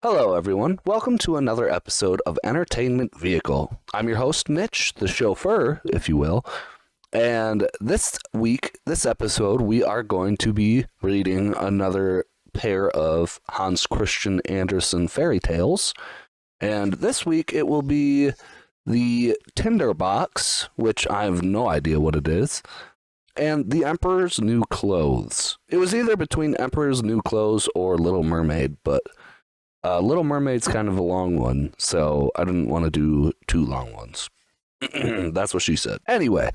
Hello, everyone. Welcome to another episode of Entertainment Vehicle. I'm your host, Mitch, the chauffeur, if you will. And this episode, we are going to be reading another pair of Hans Christian Andersen Fairytales. And this week, it will be the tinderbox, which I have no idea what it is, and The Emperor's New Clothes. It was either between Emperor's New Clothes or Little Mermaid, but Little Mermaid's kind of a long one, so I didn't want to do two long ones. That's what she said. Anyway,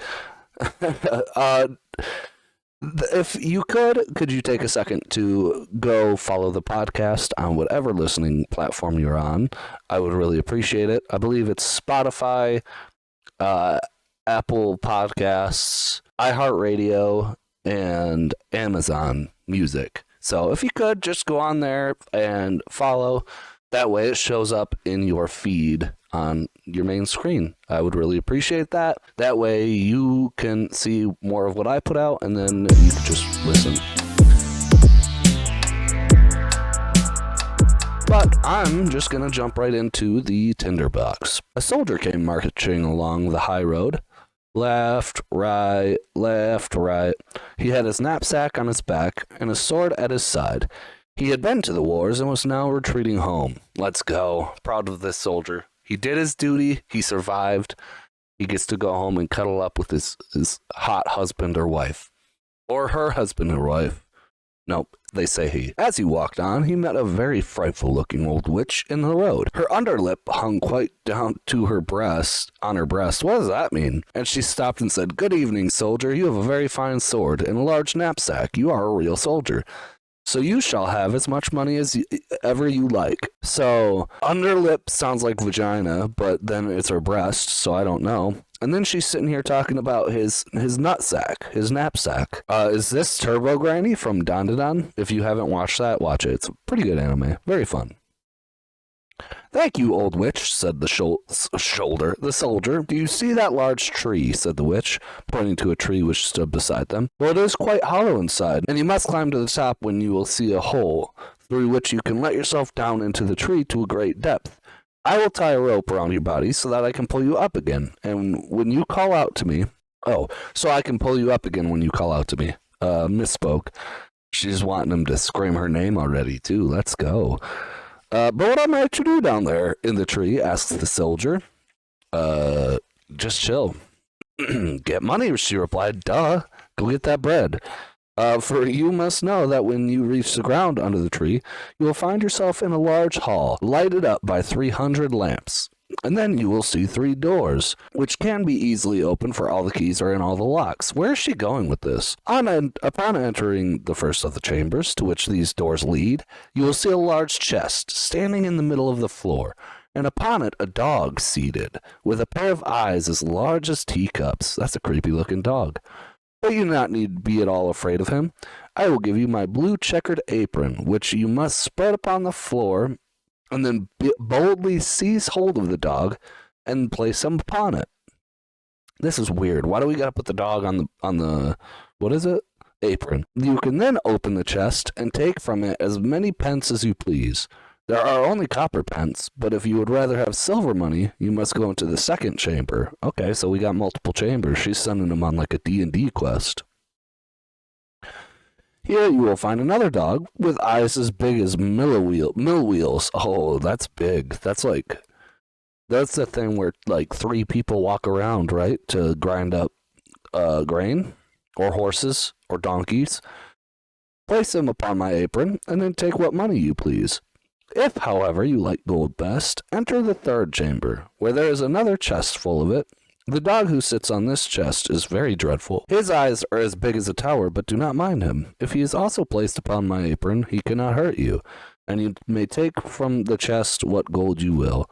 if you could you take a second to go follow the podcast on whatever listening platform you're on? I would really appreciate it. I believe it's Spotify, Apple Podcasts, iHeartRadio, and Amazon Music. So if you could, just go on there and follow. That way it shows up in your feed on your main screen. I would really appreciate that. That way you can see more of what I put out, and then you can just listen. But I'm just going to jump right into the tinderbox. A soldier came marching along the high road. Left, right, left, right. He had his knapsack on his back and a sword at his side. He had been to the wars and was now retreating home. Let's go. Proud of this soldier. He did his duty. He survived. He gets to go home and cuddle up with his hot husband or wife. Or her husband or wife. Nope, they say he. As he walked on, he met a very frightful-looking old witch in the road. Her underlip hung quite down to her breast, on her breast. What does that mean? And she stopped and said, "Good evening, soldier. You have a very fine sword and a large knapsack. You are a real soldier. So you shall have as much money as ever you like." So, underlip sounds like vagina, but then it's her breast, so I don't know. And then she's sitting here talking about his nutsack, his knapsack. Is this Turbo Granny from Don to Don? If you haven't watched that, watch it. It's a pretty good anime. Very fun. "Thank you, old witch," said the soldier. "Do you see that large tree?" said the witch, pointing to a tree which stood beside them. "Well, it is quite hollow inside, and you must climb to the top when you will see a hole, through which you can let yourself down into the tree to a great depth. I will tie a rope around your body so that I can pull you up again, and when you call out to me... Oh, so I can pull you up again when you call out to me. Misspoke. She's wanting him to scream her name already, too. Let's go. But what am I to do down there in the tree?" asks the soldier. Just chill." "Get money," she replied. "Duh. Go get that bread. For you must know that when you reach the ground under the tree, you will find yourself in a large hall, lighted up by 300 lamps. And then you will see 3 doors, which can be easily opened, for all the keys are in all the locks." Where is she going with this? Upon entering the first of the chambers to which these doors lead, you will see a large chest standing in the middle of the floor, and upon it a dog seated, with a pair of eyes as large as teacups. That's a creepy-looking dog. But you do not need be at all afraid of him. I will give you my blue checkered apron, which you must spread upon the floor, and then boldly seize hold of the dog and place him upon it. This is weird. Why do we gotta put the dog on the what is it? Apron. You can then open the chest and take from it as many pence as you please. There are only copper pence, but if you would rather have silver money, you must go into the second chamber. Okay, so we got multiple chambers. She's sending him on like a D&D quest. Here you will find another dog with eyes as big as mill wheels. Oh, that's big. That's the thing where like 3 people walk around, right, to grind up grain, or horses, or donkeys. Place them upon my apron, and then take what money you please. If, however, you like gold best, enter the third chamber, where there is another chest full of it. The dog who sits on this chest is very dreadful. His eyes are as big as a tower, but do not mind him. If he is also placed upon my apron, he cannot hurt you, and you may take from the chest what gold you will."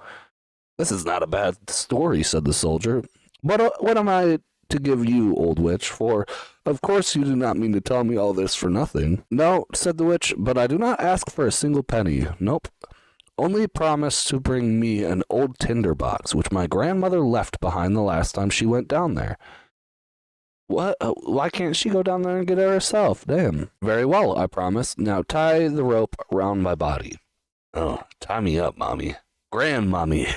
"This is not a bad story," said the soldier. "But what am I to give you, old witch, for of course you do not mean to tell me all this for nothing." "No," said the witch, "but I do not ask for a single penny. Nope. Only promise to bring me an old tinderbox, which my grandmother left behind the last time she went down there." "What? Why can't she go down there and get it herself? Damn." "Very well, I promise. Now tie the rope around my body." Oh, tie me up, Mommy. Grandmommy.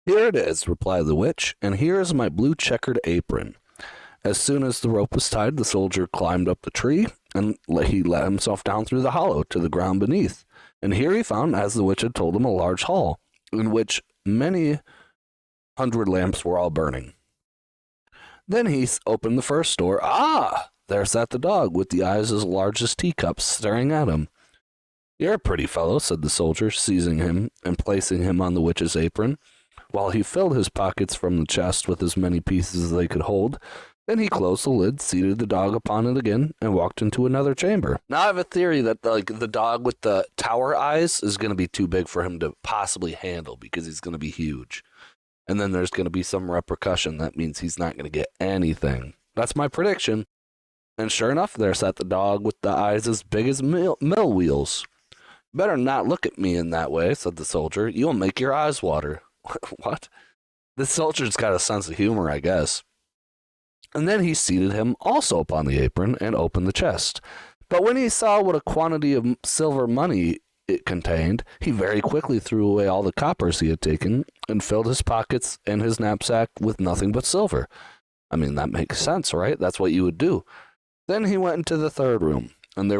Here it is, replied the witch, and here is my blue checkered apron. As soon as the rope was tied, the soldier climbed up the tree, and he let himself down through the hollow to the ground beneath. And here he found, as the witch had told him, a large hall, in which many hundred lamps were all burning. Then he opened the first door. Ah! There sat the dog, with the eyes as large as teacups, staring at him. You're a pretty fellow, said the soldier, seizing him and placing him on the witch's apron, while he filled his pockets from the chest with as many pieces as they could hold. Then he closed the lid, seated the dog upon it again, and walked into another chamber. Now I have a theory that the dog with the tower eyes is going to be too big for him to possibly handle because he's going to be huge. And then there's going to be some repercussion. That means he's not going to get anything. That's my prediction. And sure enough, there sat the dog with the eyes as big as mill wheels. Better not look at me in that way, said the soldier. You'll make your eyes water. What? This soldier's got a sense of humor, I guess. And then he seated him also upon the apron and opened the chest. But when he saw what a quantity of silver money it contained, he very quickly threw away all the coppers he had taken and filled his pockets and his knapsack with nothing but silver. I mean, that makes sense, right? That's what you would do. Then he went into the third room, and there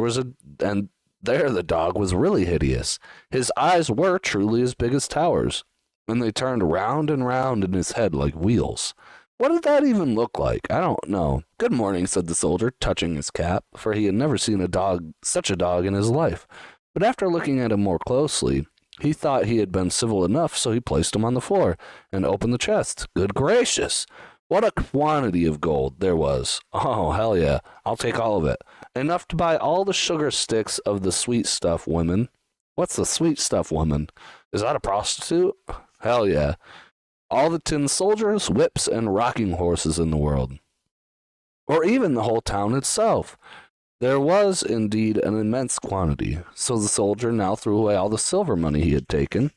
the dog was really hideous. His eyes were truly as big as towers, and they turned round and round in his head like wheels. What did that even look like? I don't know. Good morning, said the soldier, touching his cap, for he had never seen such a dog in his life. But after looking at him more closely, he thought he had been civil enough, so he placed him on the floor and opened the chest. Good gracious! What a quantity of gold there was. Oh, hell yeah. I'll take all of it. Enough to buy all the sugar sticks of the sweet stuff women. What's the sweet stuff woman? Is that a prostitute? Hell yeah. All the tin soldiers, whips, and rocking horses in the world. Or even the whole town itself. There was, indeed, an immense quantity. So the soldier now threw away all the silver money he had taken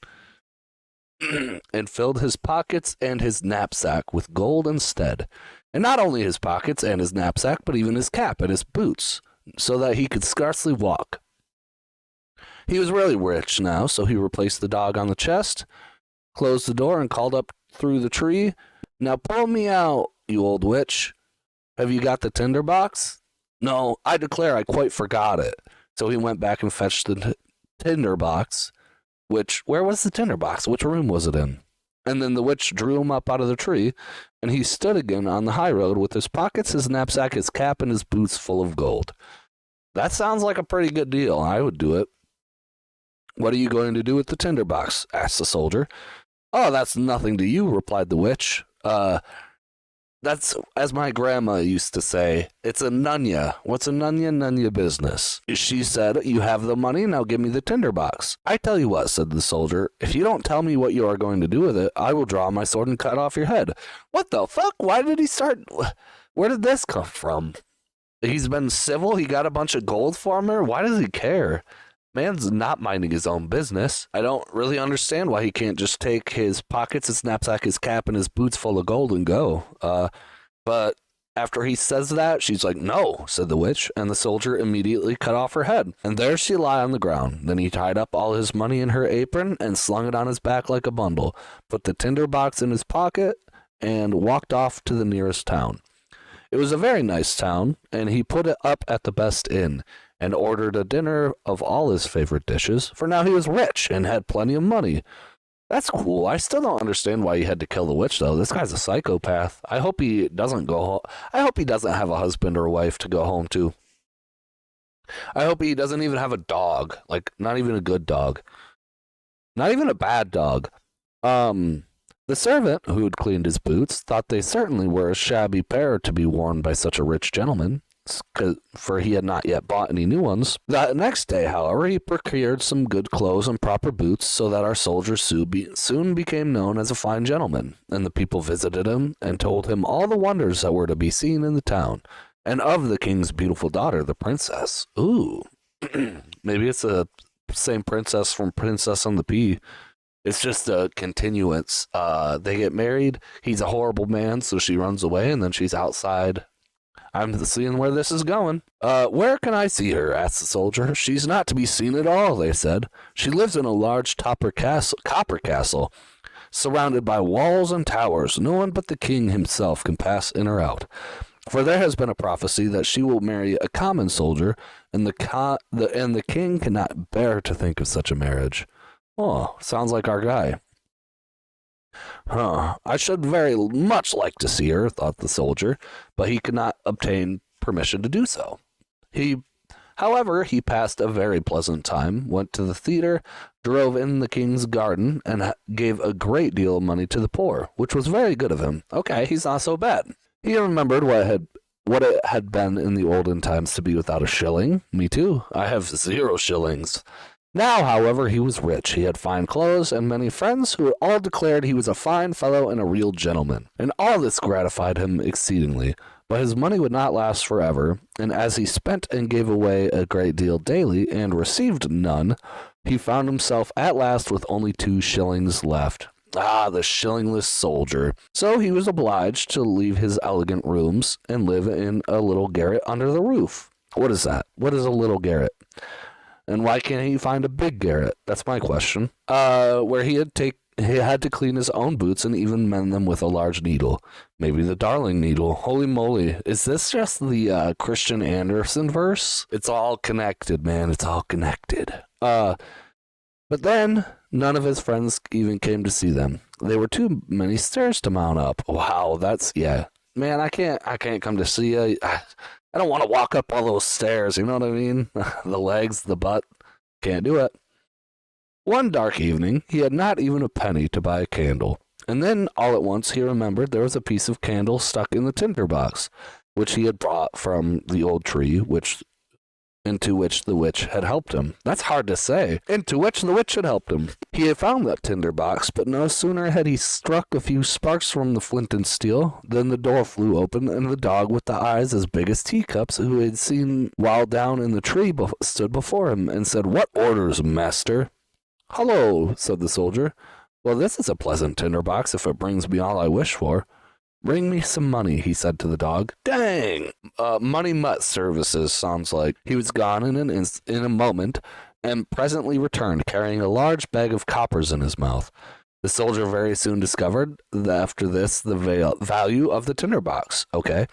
and filled his pockets and his knapsack with gold instead. And not only his pockets and his knapsack, but even his cap and his boots, so that he could scarcely walk. He was really rich now, so he replaced the dog on the chest, closed the door, and called up through the tree, Now pull me out, you old witch. Have you got the tinderbox? No, I declare I quite forgot it. So he went back and fetched the tinderbox. Where was the tinderbox? Which room was it in? And then the witch drew him up out of the tree, and he stood again on the high road with his pockets, his knapsack, his cap, and his boots full of gold. That sounds like a pretty good deal. I would do it. What are you going to do with the tinderbox? Asked the soldier. Oh, that's nothing to you, replied the witch. That's, as my grandma used to say, it's a nunya. What's a nunya? Nunya business. She said, you have the money, now give me the tinderbox. I tell you what, said the soldier, if you don't tell me what you are going to do with it, I will draw my sword and cut off your head. What the fuck? Why did he start? Where did this come from? He's been civil, he got a bunch of gold for her. Why does he care? Man's not minding his own business. I don't really understand why he can't just take his pockets, his knapsack, his cap, and his boots full of gold and go. But after he says that, she's like, no, said the witch, and the soldier immediately cut off her head. And there she lay on the ground. Then he tied up all his money in her apron and slung it on his back like a bundle, put the tinderbox in his pocket, and walked off to the nearest town. It was a very nice town, and he put it up at the best inn, and ordered a dinner of all his favorite dishes, for now he was rich and had plenty of money. That's cool. I still don't understand why he had to kill the witch, though. This guy's a psychopath. I hope he doesn't go home. I hope he doesn't have a husband or a wife to go home to. I hope he doesn't even have a dog. Like, not even a good dog. Not even a bad dog. The servant, who had cleaned his boots, thought they certainly were a shabby pair to be worn by such a rich gentleman, for he had not yet bought any new ones. The next day, however, he procured some good clothes and proper boots, so that our soldier soon became known as a fine gentleman, and the people visited him and told him all the wonders that were to be seen in the town, and of the king's beautiful daughter, the princess. Ooh, maybe it's the same princess from Princess on the Pea. It's just a continuance. They get married. He's a horrible man, so she runs away, and then she's outside I'm seeing where this is going. Where can I see her? Asked the soldier. She's not to be seen at all, they said. She lives in a large copper castle, surrounded by walls and towers. No one but the king himself can pass in or out. For there has been a prophecy that she will marry a common soldier, and the king cannot bear to think of such a marriage. Oh, sounds like our guy. Huh, I should very much like to see her, thought the soldier, but he could not obtain permission to do so. However, he passed a very pleasant time, went to the theater, drove in the king's garden, and gave a great deal of money to the poor, which was very good of him. Okay, he's not so bad. He remembered what it had been in the olden times to be without a shilling. Me too. I have 0 shillings. Now, however, he was rich. He had fine clothes and many friends who all declared he was a fine fellow and a real gentleman. And all this gratified him exceedingly. But his money would not last forever, and as he spent and gave away a great deal daily and received none, he found himself at last with only 2 shillings left. Ah, the shillingless soldier. So he was obliged to leave his elegant rooms and live in a little garret under the roof. What is that? What is a little garret? And why can't he find a big garret? That's my question. Where he had to clean his own boots and even mend them with a large needle. Maybe the darling needle. Holy moly. Is this just the Christian Andersen verse? It's all connected, man. It's all connected. But then none of his friends even came to see them. They were too many stairs to mount up. Wow, yeah. Man, I can't come to see you. I don't want to walk up all those stairs, you know what I mean? The legs, the butt. Can't do it. One dark evening, he had not even a penny to buy a candle. And then, all at once, he remembered there was a piece of candle stuck in the tinderbox, which he had brought from the old tree, into which the witch had helped him. That's hard to say. Into which the witch had helped him. He had found that tinderbox, but no sooner had he struck a few sparks from the flint and steel than the door flew open, and the dog with the eyes as big as teacups, who he had seen while down in the tree, stood before him, and said, "What orders, master?" "Hullo," said the soldier. "Well, this is a pleasant tinderbox if it brings me all I wish for." "Bring me some money," he said to the dog. "Dang! Money mutt services, sounds like." He was gone in a moment, and presently returned, carrying a large bag of coppers in his mouth. The soldier very soon discovered, after this, the value of the tinderbox. Okay.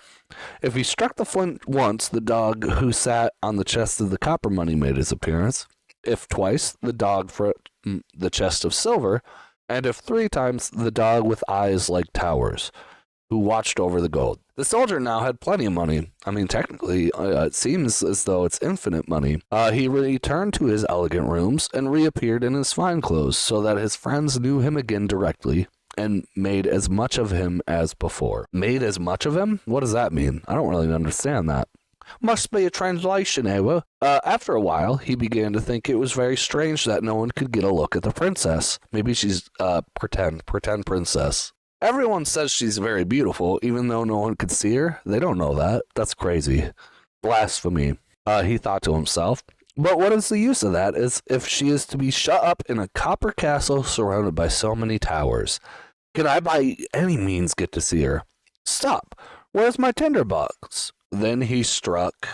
If he struck the flint once, the dog who sat on the chest of the copper money made his appearance. If twice, the dog for the chest of silver. And if 3 times, the dog with eyes like towers, who watched over the gold. The soldier now had plenty of money. I mean, technically, it seems as though it's infinite money. He returned to his elegant rooms and reappeared in his fine clothes, so that his friends knew him again directly and made as much of him as before. Made as much of him? What does that mean? I don't really understand that. Must be a translation error. After a while, he began to think it was very strange that no one could get a look at the princess. Maybe she's pretend princess. Everyone says she's very beautiful, even though no one could see her. They don't know that. That's crazy. Blasphemy, he thought to himself. But what is the use of that if she is to be shut up in a copper castle surrounded by so many towers? Can I by any means get to see her? Stop! Where's my tinderbox? Then he struck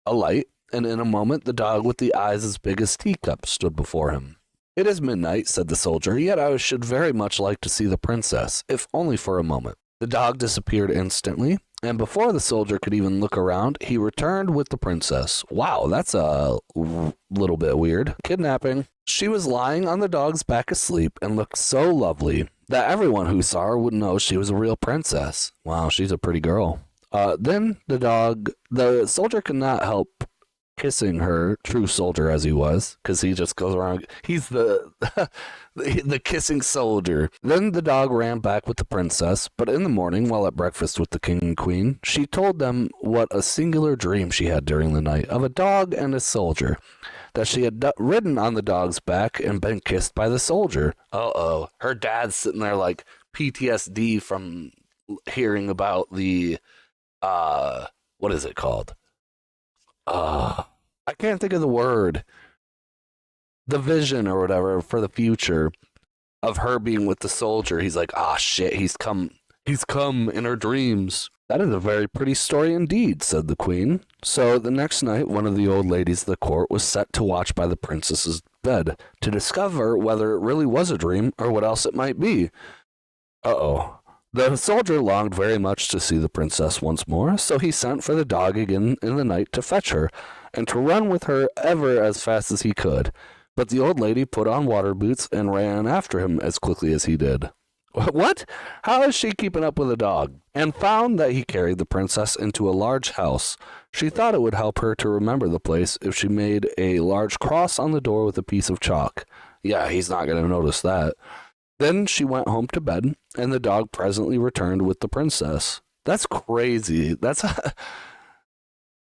a light, and in a moment the dog with the eyes as big as teacups stood before him. "It is midnight," said the soldier, "yet I should very much like to see the princess, if only for a moment." The dog disappeared instantly, and before the soldier could even look around, he returned with the princess. Wow, that's a little bit weird. Kidnapping. She was lying on the dog's back asleep and looked so lovely that everyone who saw her would know she was a real princess. Wow, she's a pretty girl. Then the soldier could not help kissing her, true soldier as he was, because he just goes around. He's the the kissing soldier. Then the dog ran back with the princess, but in the morning, while at breakfast with the king and queen, she told them what a singular dream she had during the night of a dog and a soldier, that she had ridden on the dog's back and been kissed by the soldier. Uh-oh. Her dad's sitting there like PTSD from hearing about the, what is it called? I can't think of the word. The vision or whatever for the future of her being with the soldier. He's like, ah, shit, he's come in her dreams. "That is a very pretty story indeed," said the queen. So the next night, one of the old ladies of the court was set to watch by the princess's bed to discover whether it really was a dream or what else it might be. Uh-oh. The soldier longed very much to see the princess once more, so he sent for the dog again in the night to fetch her, and to run with her ever as fast as he could. But the old lady put on water boots and ran after him as quickly as he did. What? How is she keeping up with a dog? And found that he carried the princess into a large house. She thought it would help her to remember the place if she made a large cross on the door with a piece of chalk. Yeah, he's not going to notice that. Then she went home to bed, and the dog presently returned with the princess. That's crazy.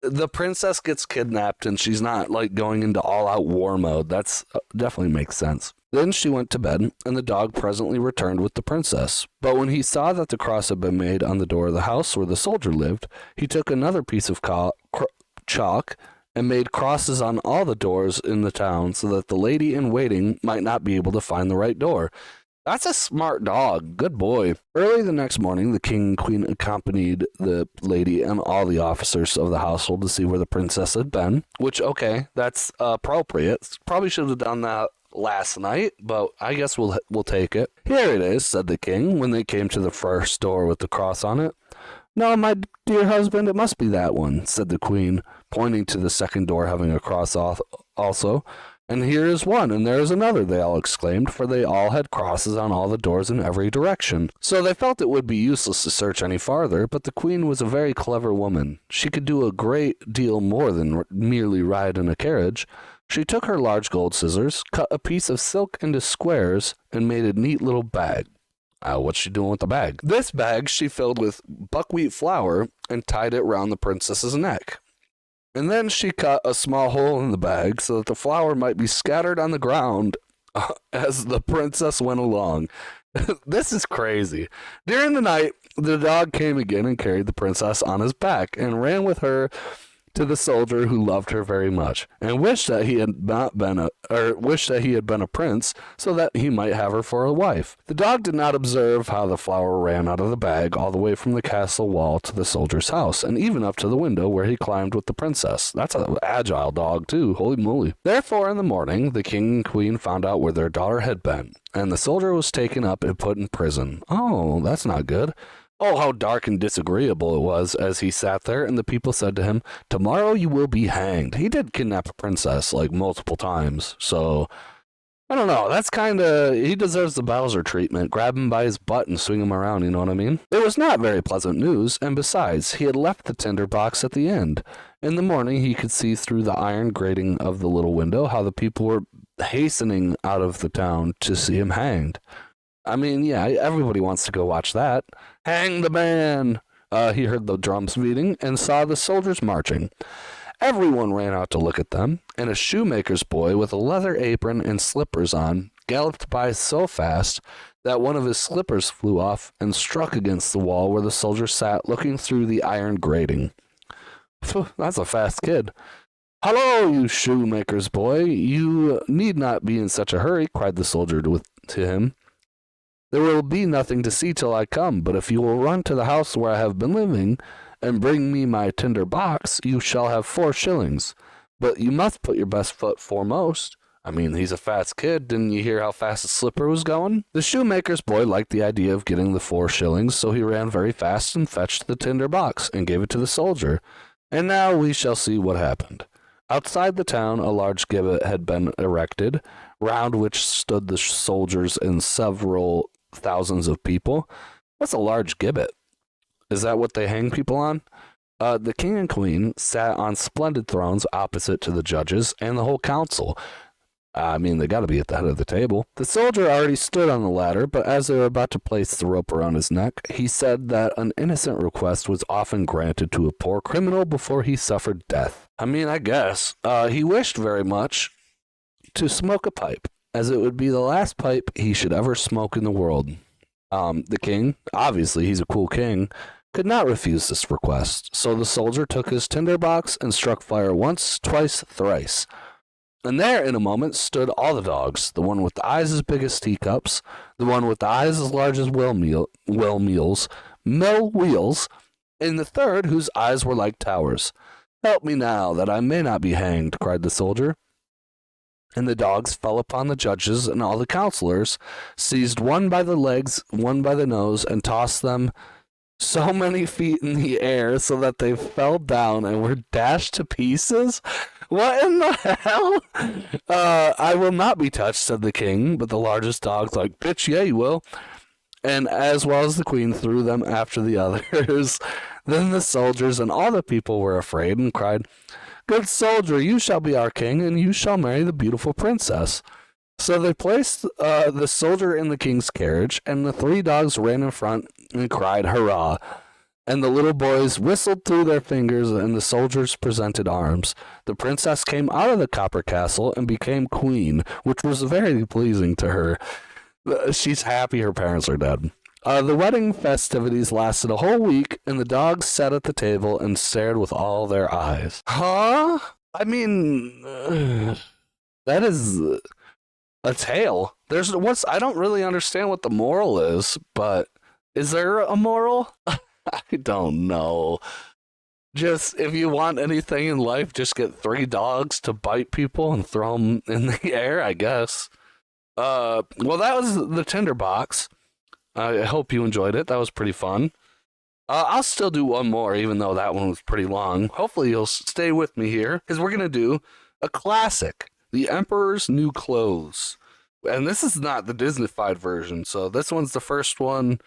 The princess gets kidnapped, and she's not like going into all-out war mode. That's definitely makes sense. Then she went to bed, and the dog presently returned with the princess. But when he saw that the cross had been made on the door of the house where the soldier lived, he took another piece of chalk and made crosses on all the doors in the town so that the lady in waiting might not be able to find the right door. That's a smart dog. Good boy. Early the next morning, the king and queen accompanied the lady and all the officers of the household to see where the princess had been, which, okay, that's appropriate. Probably should have done that last night, but I guess we'll take it. Here it is, said the king, when they came to the first door with the cross on it. No, my dear husband, it must be that one, said the queen, pointing to the second door having a cross also. And here is one, and there is another, they all exclaimed, for they all had crosses on all the doors in every direction. So they felt it would be useless to search any farther, but the queen was a very clever woman. She could do a great deal more than merely ride in a carriage. She took her large gold scissors, cut a piece of silk into squares, and made a neat little bag. What's she doing with the bag? This bag she filled with buckwheat flour and tied it round the princess's neck. And then she cut a small hole in the bag so that the flour might be scattered on the ground as the princess went along. This is crazy. During the night, the dog came again and carried the princess on his back and ran with her to the soldier who loved her very much and wished that he had been a prince so that he might have her for a wife. The dog did not observe how the flour ran out of the bag all the way from the castle wall to the soldier's house and even up to the window where he climbed with the princess. That's an agile dog too, holy moly. Therefore in the morning the king and queen found out where their daughter had been, and the soldier was taken up and put in prison. Oh, that's not good. Oh, how dark and disagreeable it was as he sat there, and the people said to him, "Tomorrow you will be hanged." He did kidnap a princess, like, multiple times, so, I don't know, that's he deserves the Bowser treatment. Grab him by his butt and swing him around, you know what I mean? It was not very pleasant news, and besides, he had left the tinderbox at the end. In the morning, he could see through the iron grating of the little window how the people were hastening out of the town to see him hanged. I mean, yeah, everybody wants to go watch that. Hang the man! He heard the drums beating and saw the soldiers marching. Everyone ran out to look at them, and a shoemaker's boy with a leather apron and slippers on galloped by so fast that one of his slippers flew off and struck against the wall where the soldier sat looking through the iron grating. Phew, that's a fast kid. "Hello, you shoemaker's boy! You need not be in such a hurry," cried the soldier to him. "There will be nothing to see till I come, but if you will run to the house where I have been living, and bring me my tinder box, you shall have 4 shillings. But you must put your best foot foremost." I mean, he's a fast kid. Didn't you hear how fast the slipper was going? The shoemaker's boy liked the idea of getting the 4 shillings, so he ran very fast and fetched the tinder box and gave it to the soldier. And now we shall see what happened. Outside the town, a large gibbet had been erected, round which stood the soldiers and several thousands of people. What's a large gibbet? Is that what they hang people on? The king and queen sat on splendid thrones opposite to the judges and the whole council. I mean, they got to be at the head of the table. The soldier already stood on the ladder, but as they were about to place the rope around his neck, he said that an innocent request was often granted to a poor criminal before he suffered death. I mean, I guess. He wished very much to smoke a pipe, as it would be the last pipe he should ever smoke in the world. The king, obviously he's a cool king, could not refuse this request, so the soldier took his tinderbox and struck fire once, twice, thrice. And there, in a moment, stood all the dogs, the one with the eyes as big as teacups, the one with the eyes as large as mill wheels, in the third, whose eyes were like towers. Help me now, that I may not be hanged, cried the soldier. And the dogs fell upon the judges and all the counselors, seized one by the legs, one by the nose, and tossed them so many feet in the air so that they fell down and were dashed to pieces. What in the hell? I will not be touched, said the king, but the largest dog's like, bitch, yeah, you will. And as well as the queen threw them after the others. Then the soldiers and all the people were afraid and cried, good soldier, you shall be our king, and you shall marry the beautiful princess. So they placed the soldier in the king's carriage, and the 3 dogs ran in front and cried, hurrah! And the little boys whistled through their fingers, and the soldiers presented arms. The princess came out of the copper castle and became queen, which was very pleasing to her. She's happy her parents are dead. The wedding festivities lasted a whole week, and the dogs sat at the table and stared with all their eyes. Huh? I mean, that is a tale. I don't really understand what the moral is, but is there a moral? I don't know. Just, if you want anything in life, just get 3 dogs to bite people and throw them in the air, I guess. Well, that was the tinderbox. I hope you enjoyed it. That was pretty fun. I'll still do one more, even though that one was pretty long. Hopefully you'll stay with me here, because we're going to do a classic, The Emperor's New Clothes. And this is not the Disney-fied version, so this one's the first one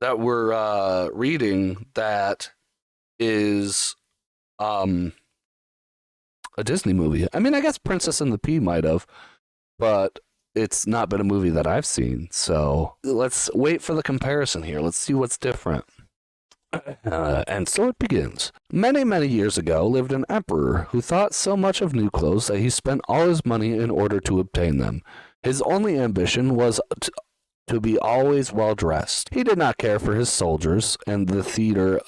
that we're reading that is a Disney movie. I mean, I guess Princess and the Pea might have, but it's not been a movie that I've seen. So let's wait for the comparison here. Let's see what's different. And so it begins. Many, many years ago lived an emperor who thought so much of new clothes that he spent all his money in order to obtain them. His only ambition was to be always well dressed. He did not care for his soldiers, and the theater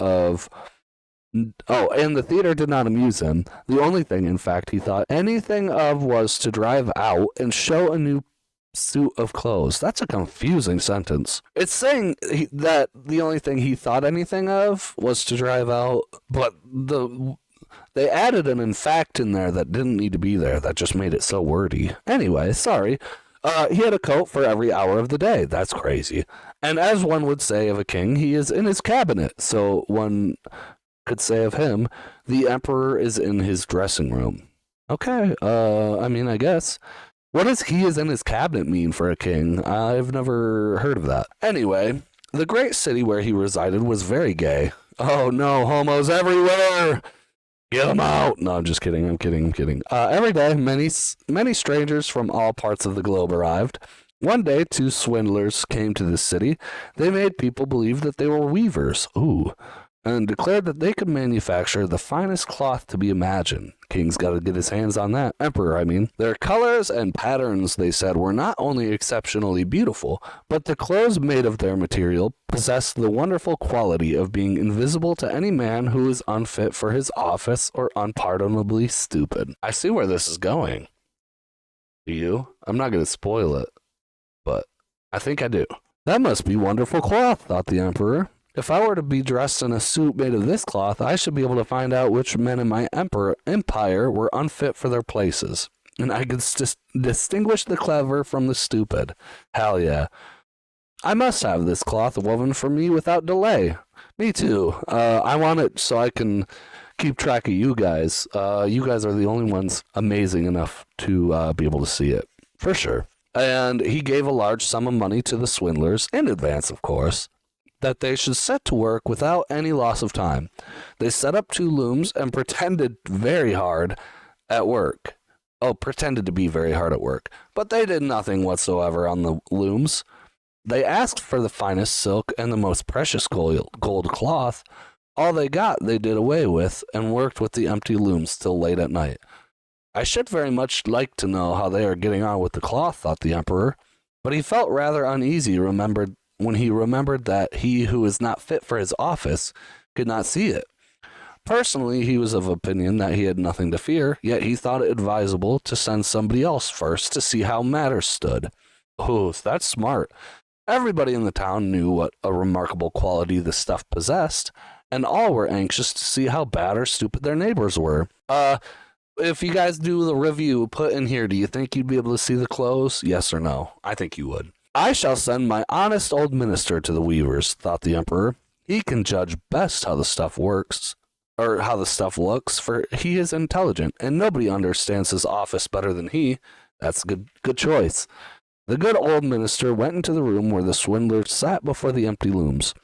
did not amuse him. The only thing, in fact, he thought anything of was to drive out and show a new suit of clothes. That's a confusing sentence. It's saying that the only thing he thought anything of was to drive out, but they added an in fact in there that didn't need to be there. That just made it so wordy. Anyway, sorry. He had a coat for every hour of the day. That's crazy. And as one would say of a king, he is in his cabinet. So one could say of him, the emperor is in his dressing room. Okay, I mean, I guess. What does he is in his cabinet mean for a king? I've never heard of that. Anyway, the great city where he resided was very gay. Oh no, homos everywhere! Get them out! No, I'm just kidding. I'm kidding. Every day, many strangers from all parts of the globe arrived. One day, 2 swindlers came to the city. They made people believe that they were weavers. Ooh. And declared that they could manufacture the finest cloth to be imagined. King's got to get his hands on that. Emperor, I mean. Their colors and patterns, they said, were not only exceptionally beautiful, but the clothes made of their material possessed the wonderful quality of being invisible to any man who is unfit for his office or unpardonably stupid. I see where this is going. Do you? I'm not going to spoil it, but I think I do. That must be wonderful cloth, thought the emperor. If I were to be dressed in a suit made of this cloth, I should be able to find out which men in my empire were unfit for their places. And I could distinguish the clever from the stupid. Hell yeah. I must have this cloth woven for me without delay. Me too. I want it so I can keep track of you guys. You guys are the only ones amazing enough to be able to see it. For sure. And he gave a large sum of money to the swindlers, in advance, of course, that they should set to work without any loss of time. They set up 2 looms and pretended very hard at work. Pretended to be very hard at work. But they did nothing whatsoever on the looms. They asked for the finest silk and the most precious gold cloth. All they got, they did away with, and worked with the empty looms till late at night. I should very much like to know how they are getting on with the cloth, thought the emperor. But he felt rather uneasy when he remembered that he who is not fit for his office could not see it. Personally, he was of opinion that he had nothing to fear, yet he thought it advisable to send somebody else first to see how matters stood. Oh, that's smart. Everybody in the town knew what a remarkable quality the stuff possessed, and all were anxious to see how bad or stupid their neighbors were. If you guys do the review, put in here, do you think you'd be able to see the clothes? Yes or no? I think you would. I shall send my honest old minister to the weavers, thought the emperor. He can judge best how the stuff works, or how the stuff looks, for he is intelligent, and nobody understands his office better than he. That's a good choice. The good old minister went into the room where the swindler sat before the empty looms.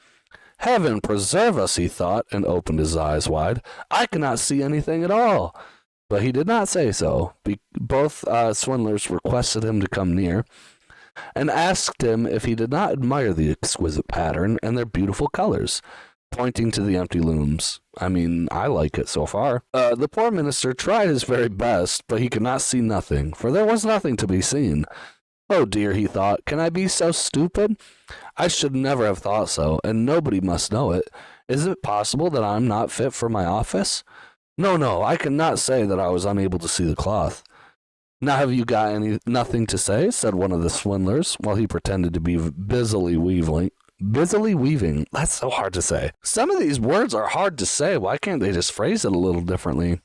Heaven preserve us, he thought, and opened his eyes wide. I cannot see anything at all. But he did not say so. Both swindlers requested him to come near, and asked him if he did not admire the exquisite pattern and their beautiful colors, pointing to the empty looms. I mean, I like it so far. The poor minister tried his very best, but he could not see nothing, for there was nothing to be seen. Oh dear, he thought, can I be so stupid? I should never have thought so, and nobody must know it. Is it possible that I am not fit for my office? No, I cannot say that I was unable to see the cloth. Now have you got nothing to say? Said one of the swindlers, while he pretended to be busily weaving. Busily weaving. That's so hard to say. Some of these words are hard to say. Why can't they just phrase it a little differently?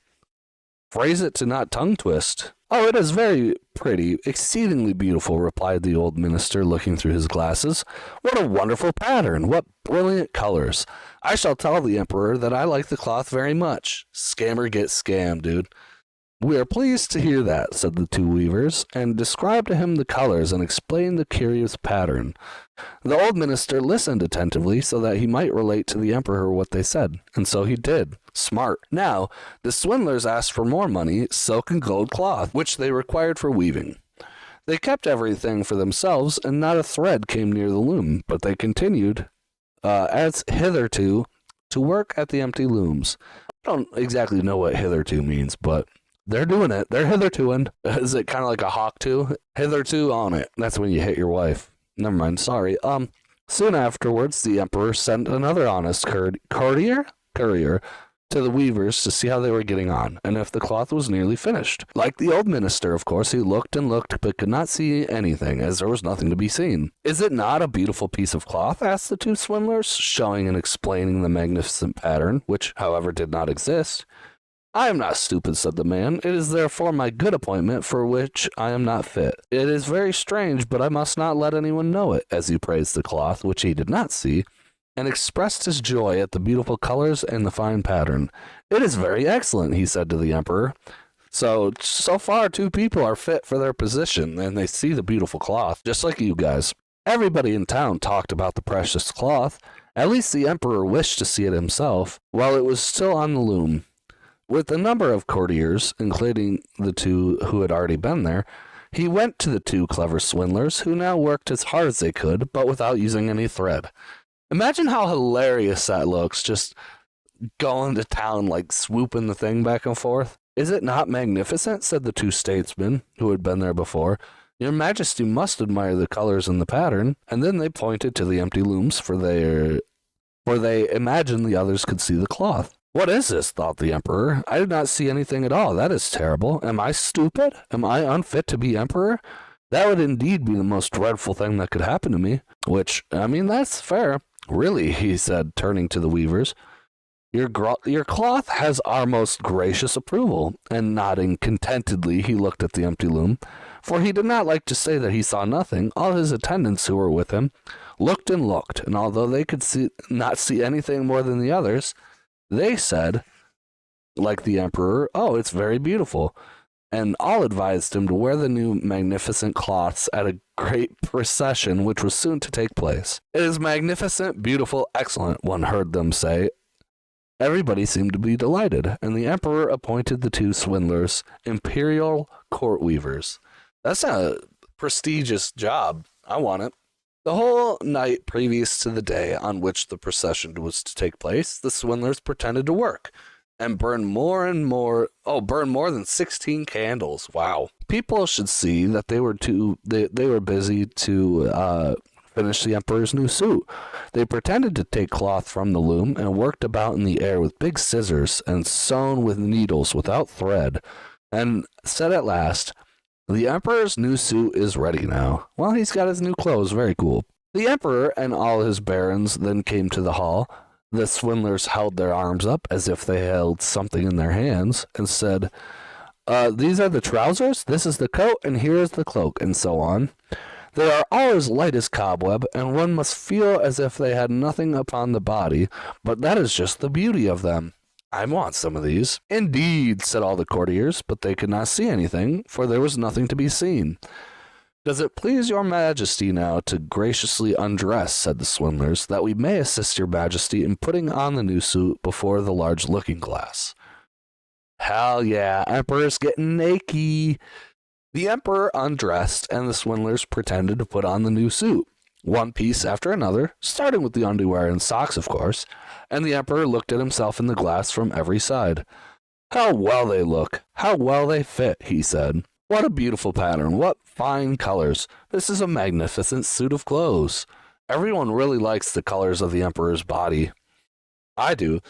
Phrase it to not tongue twist. Oh, it is very pretty, exceedingly beautiful, replied the old minister, looking through his glasses. What a wonderful pattern! What brilliant colors! I shall tell the emperor that I like the cloth very much. Scammer gets scammed, dude. We are pleased to hear that, said the two weavers, and described to him the colors and explained the curious pattern. The old minister listened attentively so that he might relate to the emperor what they said, and so he did. Smart. Now, the swindlers asked for more money, silk and gold cloth, which they required for weaving. They kept everything for themselves, and not a thread came near the loom, but they continued, as hitherto, to work at the empty looms. I don't exactly know what hitherto means, but they're doing it. They're hithertoing. Is it kind of like a hawk to? Hitherto on it. That's when you hit your wife. Never mind. Sorry. Soon afterwards, the emperor sent another honest courier to the weavers to see how they were getting on, and if the cloth was nearly finished. Like the old minister, of course, he looked and looked, but could not see anything, as there was nothing to be seen. Is it not a beautiful piece of cloth? Asked the two swindlers, showing and explaining the magnificent pattern, which, however, did not exist. I am not stupid, said the man. It is therefore my good appointment for which I am not fit. It is very strange, but I must not let anyone know it, as he praised the cloth, which he did not see, and expressed his joy at the beautiful colors and the fine pattern. It is very excellent, he said to the emperor. So far, two people are fit for their position, and they see the beautiful cloth, just like you guys. Everybody in town talked about the precious cloth. At least the emperor wished to see it himself, while it was still on the loom. With a number of courtiers, including the two who had already been there, he went to the two clever swindlers, who now worked as hard as they could, but without using any thread. Imagine how hilarious that looks, just going to town, like swooping the thing back and forth. Is it not magnificent? Said the two statesmen who had been there before. Your Majesty must admire the colors and the pattern. And then they pointed to the empty looms, for they imagined the others could see the cloth. What is this? Thought the emperor. I did not see anything at all. That is terrible. Am I stupid? Am I unfit to be emperor? That would indeed be the most dreadful thing that could happen to me. Which, I mean, that's fair. Really, he said, turning to the weavers, your cloth has our most gracious approval. And nodding contentedly, he looked at the empty loom, for he did not like to say that he saw nothing. All his attendants who were with him looked and looked, and although they could not see anything more than the others, they said, like the emperor, oh, it's very beautiful. And all advised him to wear the new magnificent cloths at a great procession which was soon to take place. It is magnificent, beautiful, excellent, one heard them say. Everybody seemed to be delighted, and the emperor appointed the two swindlers imperial court weavers. That's a prestigious job. I want it. The whole night previous to the day on which the procession was to take place, the swindlers pretended to work and burn more than 16 candles. Wow. People should see that they were busy to finish the emperor's new suit. They pretended to take cloth from the loom and worked about in the air with big scissors and sewn with needles without thread, and said at last, the emperor's new suit is ready now. Well, he's got his new clothes. Very cool. The emperor and all his barons then came to the hall, The swindlers held their arms up as if they held something in their hands and said, these are the trousers, this is the coat, and here is the cloak, and so on. They are all as light as cobweb, and one must feel as if they had nothing upon the body, but that is just the beauty of them. I want some of these. Indeed, said all the courtiers, but they could not see anything, for there was nothing to be seen. Does it please your majesty now to graciously undress, said the swindlers, that we may assist your majesty in putting on the new suit before the large looking-glass? Hell yeah, Emperor's getting naked. The Emperor undressed, and the swindlers pretended to put on the new suit, one piece after another, starting with the underwear and socks, of course, and the Emperor looked at himself in the glass from every side. How well they look, how well they fit, he said. What a beautiful pattern, what fine colors. This is a magnificent suit of clothes. Everyone really likes the colors of the Emperor's body. I do.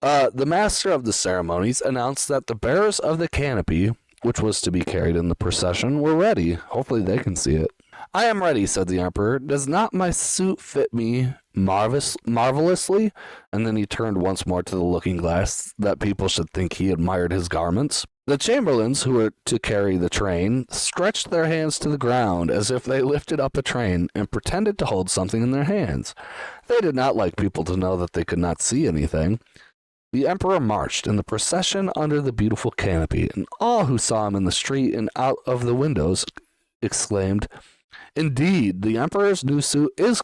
The master of the ceremonies announced that the bearers of the canopy, which was to be carried in the procession, were ready. Hopefully they can see it. I am ready, said the Emperor. Does not my suit fit me marvelously? And then he turned once more to the looking-glass, that people should think he admired his garments. The chamberlains, who were to carry the train, stretched their hands to the ground as if they lifted up a train and pretended to hold something in their hands. They did not like people to know that they could not see anything. The Emperor marched in the procession under the beautiful canopy, and all who saw him in the street and out of the windows exclaimed, Indeed, the Emperor's new suit is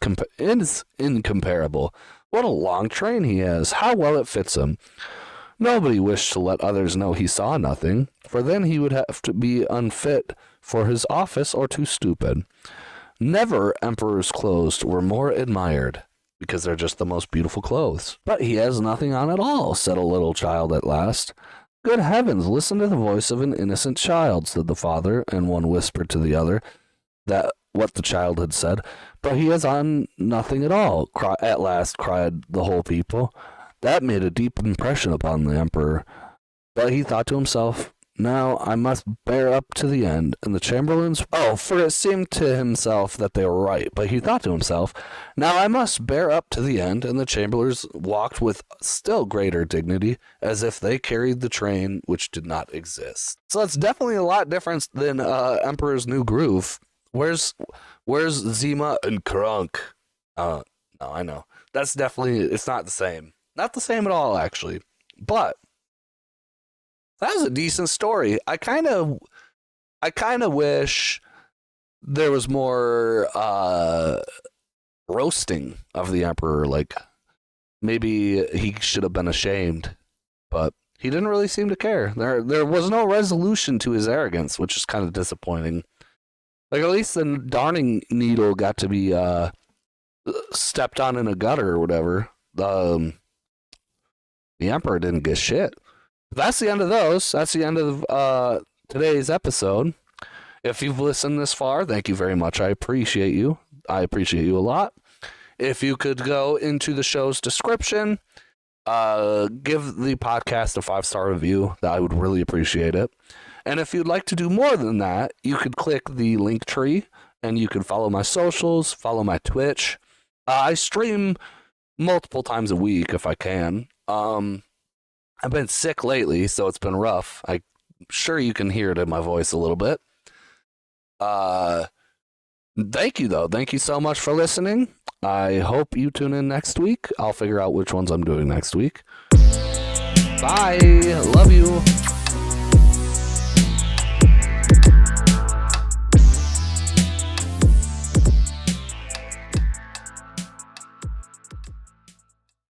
incomparable. What a long train he has! How well it fits him! Nobody wished to let others know he saw nothing, for then he would have to be unfit for his office or too stupid. Never Emperor's clothes were more admired, because they're just the most beautiful clothes. But he has nothing on at all, said a little child at last. Good heavens, listen to the voice of an innocent child, said the father, and one whispered to the other that what the child had said. But he has on nothing at all, at last cried the whole people. That made a deep impression upon the Emperor. But he thought to himself, Now I must bear up to the end. And the chamberlains, for it seemed to himself that they were right. But he thought to himself, Now I must bear up to the end. And the chamberlains walked with still greater dignity, as if they carried the train which did not exist. So it's definitely a lot different than Emperor's New Groove. Where's Zima and Krunk? No, I know. That's definitely, it's not the same. Not the same at all, actually. But that was a decent story. I kind of wish there was more roasting of the Emperor. Like, maybe he should have been ashamed, but he didn't really seem to care. There was no resolution to his arrogance, which is kind of disappointing. Like, at least the darning needle got to be stepped on in a gutter or whatever. The Emperor didn't get shit. That's the end of those. That's the end of today's episode. If you've listened this far, thank you very much. I appreciate you. I appreciate you a lot. If you could go into the show's description, give the podcast a 5-star review. I would really appreciate it. And if you'd like to do more than that, you could click the link tree, and you can follow my socials, follow my Twitch. I stream multiple times a week if I can. I've been sick lately, so it's been rough. I'm sure you can hear it in my voice a little bit. Thank you, though. Thank you so much for listening. I hope you tune in next week. I'll figure out which ones I'm doing next week. Bye. Love you.